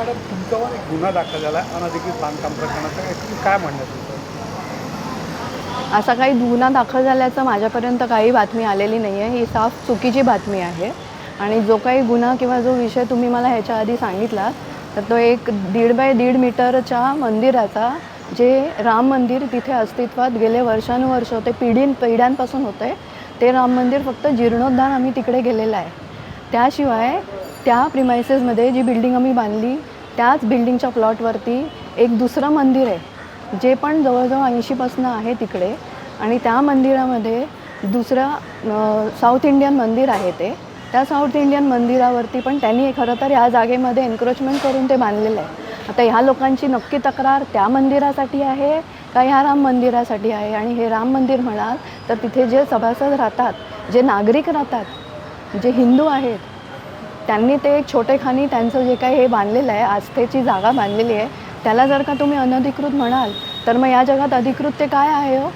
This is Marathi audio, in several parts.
मॅडम तुमच्यावर एक गुन्हा दाखल झाला आहे अनधिकृत बांधकाम प्रकरणाचा, ॲक्च्युली काय म्हणणं आहे तुमचं? असा काही गुन्हा दाखल झाल्याचं माझ्यापर्यंत काही बातमी आलेली नाही आहे. ही साफ चुकीची बातमी आहे. आणि जो काही गुन्हा किंवा जो विषय तुम्ही मला ह्याच्या आधी सांगितला, तर तो एक 1.5 बाय 1.5 मीटरच्या मंदिराचा, जे राम मंदिर तिथे अस्तित्वात गेले वर्षानुवर्ष होते, पिढ्यांपासून होते, ते राम मंदिर फक्त जीर्णोद्धार आम्ही तिकडे गेलेलं आहे. त्याशिवाय त्या प्रिमायसेसमध्ये जी बिल्डिंग आम्ही बांधली त्याच बिल्डिंगच्या प्लॉटवरती एक दुसरं मंदिर आहे, जे पण जवळजवळ 80पासून आहे तिकडे. आणि त्या मंदिरामध्ये दुसरं साऊथ इंडियन मंदिर आहे ते. त्या साऊथ इंडियन मंदिरावरती पण त्यांनी खरं तर ह्या जागेमध्ये एन्क्रोचमेंट करून ते बांधलेलं आहे. आता ह्या लोकांची नक्की तक्रार त्या मंदिरासाठी आहे का ह्या राम मंदिरासाठी आहे? आणि हे राम मंदिर म्हणाल तर तिथे जे सभासद राहतात, जे नागरिक राहतात, जे हिंदू आहेत, त्यांनी ते एक छोटेखानी त्यांचं जे काही हे बांधलेलं आहे, आस्थेची जागा बांधलेली आहे, त्याला जर का तुम्ही अनधिकृत म्हणाल तर मग या जगात अधिकृत ते काय आहे हो?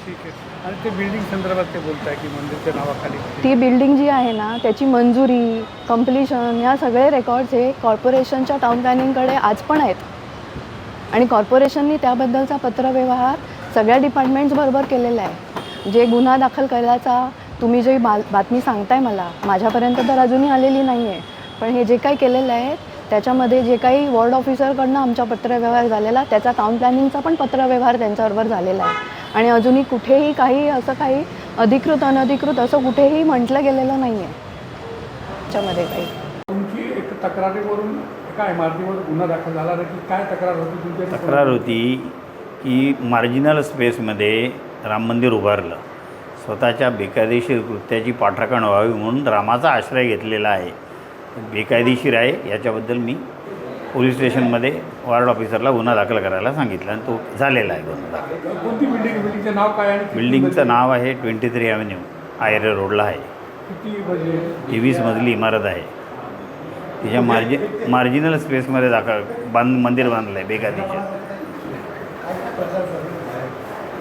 ठीक आहे. आणि ते बिल्डिंग संदर्भात ते बोलत आहे की मंदिरच्या नावाखाली ती बिल्डिंग जी आहे ना, त्याची मंजुरी, कंप्लिशन, या सगळे रेकॉर्ड्स हे कॉर्पोरेशनच्या टाउन प्लॅनिंगकडे आज पण आहेत. आणि कॉर्पोरेशननी त्याबद्दलचा पत्रव्यवहार सगळ्या डिपार्टमेंट्सबरोबर केलेला आहे. जे गुन्हा दाखल करायचा तुम्ही जी बातमी सांगताय मला, माझ्यापर्यंत तर अजूनही आलेली नाही आहे. पण हे जे काही केलेलं आहे त्याच्यामध्ये जे काही वॉर्ड ऑफिसरकडनं आमचा पत्रव्यवहार झालेला, त्याचा टाउन प्लॅनिंगचा पण पत्रव्यवहार त्यांच्याबरोबर झालेला आहे. आणि अजूनही कुठेही काही असं काही अधिकृत अनधिकृत असं कुठेही म्हटलं गेलेलं नाही आहे त्याच्यामध्ये काही. तुमची एक तक्रारीवरून एका इमारतीवर गुन्हा दाखल झाला नाही की काय तक्रार होती तुमची? तक्रार होती की मार्जिनल स्पेसमध्ये राम मंदिर उभारलं, स्वतःच्या बेकायदेशीर कृत्याची पाठराखण व्हावी म्हणून रामाचा आश्रय घेतलेला आहे, बेकायदेशीर आहे. याच्याबद्दल मी पोलीस स्टेशनमध्ये वॉर्ड ऑफिसरला गुन्हा दाखल करायला सांगितलं आणि तो झालेला आहे गुन्हा दाखल. कोणती बिल्डिंगचं नाव काय आणि बिल्डिंगचं नाव आहे 23 ॲव्हेन्यू, आयरे रोडला आहे. किती म्हणजे? 23 मजली इमारत आहे. तिच्या मार्जिनल स्पेसमध्ये मंदिर बांधलं आहे बेकायदेशीर.